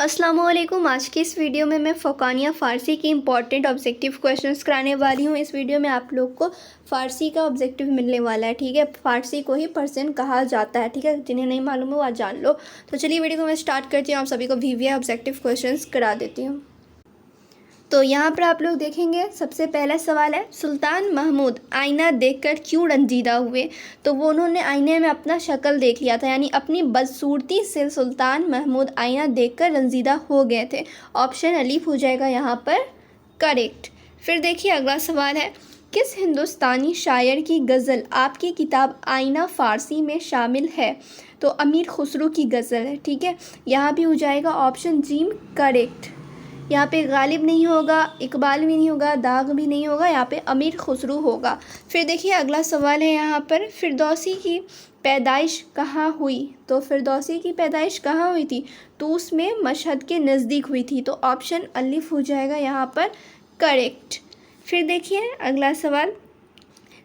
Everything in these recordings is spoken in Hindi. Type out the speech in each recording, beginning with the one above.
अस्सलामुअलैकुम। आज की इस वीडियो में मैं फ़ौक़ानिया फ़ारसी की इंपॉर्टेंट ऑब्जेक्टिव क्वेश्चंस कराने वाली हूँ। इस वीडियो में आप लोग को फ़ारसी का ऑब्जेक्टिव मिलने वाला है, ठीक है। फ़ारसी को ही पर्सन कहा जाता है, ठीक है। जिन्हें नहीं मालूम है वो आज जान लो। तो चलिए वीडियो को मैं स्टार्ट करती हूँ, आप सभी को वीवीआई ऑब्जेक्टिव क्वेश्चंस करा देती हूँ। तो यहाँ पर आप लोग देखेंगे, सबसे पहला सवाल है, सुल्तान महमूद आईना देखकर क्यों रंजीदा हुए। तो वो उन्होंने आईने में अपना शक्ल देख लिया था, यानी अपनी बदसूरती से सुल्तान महमूद आईना देखकर रंजीदा हो गए थे। ऑप्शन अलीफ हो जाएगा यहाँ पर करेक्ट। फिर देखिए अगला सवाल है, किस हिंदुस्तानी शायर की गज़ल आपकी किताब आईना फ़ारसी में शामिल है। तो अमीर खुसरो की गज़ल है, ठीक है। यहाँ भी हो जाएगा ऑप्शन जीम करेक्ट। यहाँ पे गालिब नहीं होगा, इकबाल भी नहीं होगा, दाग भी नहीं होगा, यहाँ पे अमीर खुसरो होगा। फिर देखिए अगला सवाल है यहाँ पर, फिरदौसी की पैदाइश कहाँ हुई। तो फिरदौसी की पैदाइश कहाँ हुई थी, तूस में मशहद के नज़दीक हुई थी। तो ऑप्शन अलिफ हो जाएगा यहाँ पर करेक्ट। फिर देखिए अगला सवाल,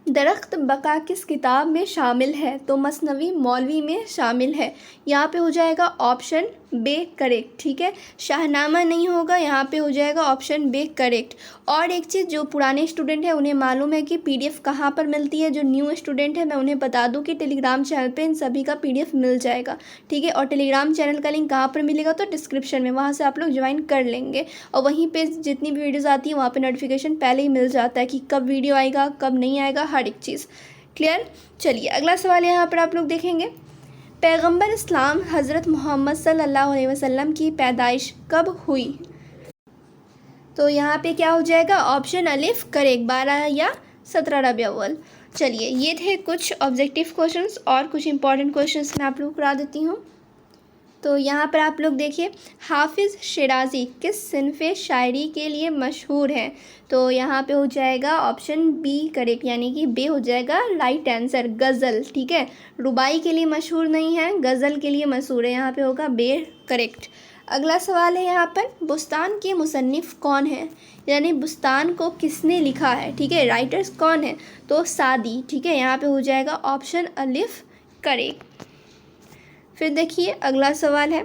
दरख्त बका किस किताब में शामिल है। तो मसनवी मौलवी में शामिल है। यहाँ पे हो जाएगा ऑप्शन बे करेक्ट, ठीक है। शाहनामा नहीं होगा, यहाँ पे हो जाएगा ऑप्शन बे करेक्ट। और एक चीज़, जो पुराने स्टूडेंट हैं उन्हें मालूम है कि पीडीएफ कहाँ पर मिलती है। जो न्यू स्टूडेंट है मैं उन्हें बता दूँ कि टेलीग्राम चैनल पे इन सभी का पीडीएफ मिल जाएगा, ठीक है। और टेलीग्राम चैनल का लिंक कहाँ पर मिलेगा, तो डिस्क्रिप्शन में, वहाँ से आप लोग ज्वाइन कर लेंगे। और वहीं पर जितनी भी वीडियोज़ आती है वहाँ पर नोटिफिकेशन पहले ही मिल जाता है कि कब वीडियो आएगा कब नहीं आएगा, हर एक चीज़ क्लियर। चलिए अगला सवाल यहाँ पर आप लोग देखेंगे, पैगंबर इस्लाम हज़रत मोहम्मद सल्लल्लाहु अलैहि वसल्लम की पैदाइश कब हुई। तो यहाँ पे क्या हो जाएगा ऑप्शन अलिफ करेक्ट, 12 या 17 रबीउल अव्वल। चलिए ये थे कुछ ऑब्जेक्टिव क्वेश्चंस, और कुछ इंपॉर्टेंट क्वेश्चंस मैं आप लोग करा देती हूँ। तो यहाँ पर आप लोग देखिए, हाफिज़ शिराज़ी किस सिनफ़े शायरी के लिए मशहूर हैं। तो यहाँ पे हो जाएगा ऑप्शन बी करेक्ट, यानी कि बे हो जाएगा राइट आंसर, गज़ल, ठीक है। रुबाई के लिए मशहूर नहीं है, गज़ल के लिए मशहूर है, यहाँ पे होगा बे करेक्ट। अगला सवाल है यहाँ पर, बुस्तान के मुसन्निफ़ कौन है, यानी बुस्तान को किसने लिखा है, ठीक है। राइटर्स कौन है, तो सादी, ठीक है। यहाँ पे हो जाएगा ऑप्शन अलिफ करेक्ट। फिर देखिए अगला सवाल है,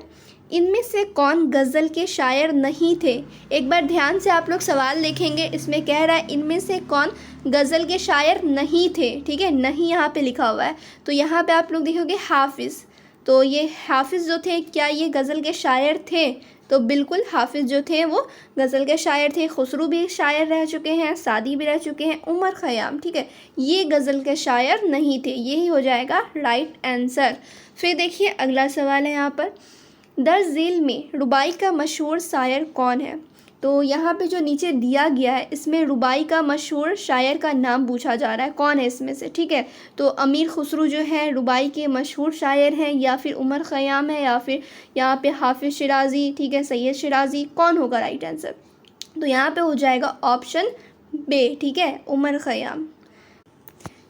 इनमें से कौन गज़ल के शायर नहीं थे। एक बार ध्यान से आप लोग सवाल देखेंगे, इसमें कह रहा है इनमें से कौन गज़ल के शायर नहीं थे, ठीक है। नहीं यहाँ पे लिखा हुआ है, तो यहाँ पे आप लोग देखोगे हाफिज़। तो ये हाफिज़ जो थे, क्या ये गज़ल के शायर थे। तो बिल्कुल हाफिज़ जो थे वो गज़ल के शायर थे। खुसरो भी शायर रह चुके हैं, सादी भी रह चुके हैं, उमर ख़याम, ठीक है। ये गज़ल के शायर नहीं थे, यही हो जाएगा राइट आंसर। फिर देखिए अगला सवाल है यहाँ पर, दर झील में रुबाई का मशहूर शायर कौन है। तो यहाँ पे जो नीचे दिया गया है इसमें रुबाई का मशहूर शायर का नाम पूछा जा रहा है, कौन है इसमें से, ठीक है। तो अमीर खुसरो जो है रुबाई के मशहूर शायर हैं, या फिर उमर ख़याम है, या फिर यहाँ पे हाफिज़ शिराज़ी, ठीक है, सैयद शिराज़ी, कौन होगा राइट आंसर। तो यहाँ पे हो जाएगा ऑप्शन बे, ठीक है, उमर ख़याम।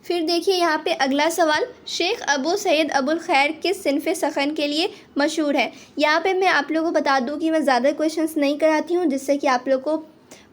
फिर देखिए यहाँ पे अगला सवाल, शेख अबू सैयद अबुल खैर किस सिनफ़े सखन के लिए मशहूर है। यहाँ पे मैं आप लोगों को बता दूँ कि मैं ज़्यादा क्वेश्चंस नहीं कराती हूँ, जिससे कि आप लोग को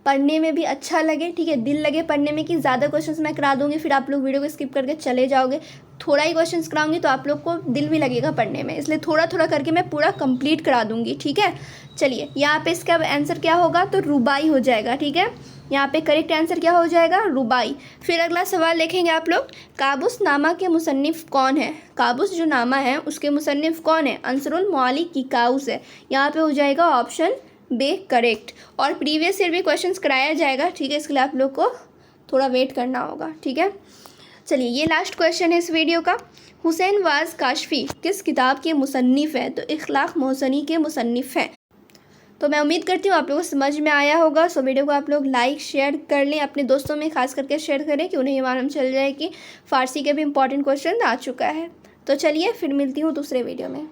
पढ़ने में भी अच्छा लगे, ठीक है, दिल लगे पढ़ने में। कि ज़्यादा क्वेश्चंस मैं करा दूँगी फिर आप लोग वीडियो को स्किप करके चले जाओगे। थोड़ा ही क्वेश्चंस कराऊंगी तो आप लोग को दिल भी लगेगा पढ़ने में, इसलिए थोड़ा थोड़ा करके मैं पूरा कंप्लीट करा दूँगी, ठीक है। चलिए यहाँ पे इसका आंसर क्या होगा, तो रुबाई हो जाएगा, ठीक है। यहाँ पे करेक्ट आंसर क्या हो जाएगा, रुबाई। फिर अगला सवाल देखेंगे आप लोग, काबूस नामा के मुसन्निफ़ कौन है। काबूस जो नामा है उसके मुसन्निफ़ कौन है, अंसरुल मौली की काउस है। यहाँ पे हो जाएगा ऑप्शन बे करेक्ट। और प्रीवियस ईयर भी क्वेश्चंस कराया जाएगा, ठीक है, इसके लिए आप लोग को थोड़ा वेट करना होगा, ठीक है। चलिए ये लास्ट क्वेश्चन है इस वीडियो का, हुसैन वाज काशफ़ी किस किताब के मुसन्निफ़ है। तो इखलाक मोहसनी के मुसन्निफ़ हैं। तो मैं उम्मीद करती हूँ आप लोगों को समझ में आया होगा। सो वीडियो को आप लोग लाइक शेयर कर लें, अपने दोस्तों में खास करके शेयर करें कि उन्हें ये मालूम चल जाए कि फ़ारसी के भी इंपॉर्टेंट क्वेश्चन आ चुका है। तो चलिए फिर मिलती हूँ दूसरे वीडियो में।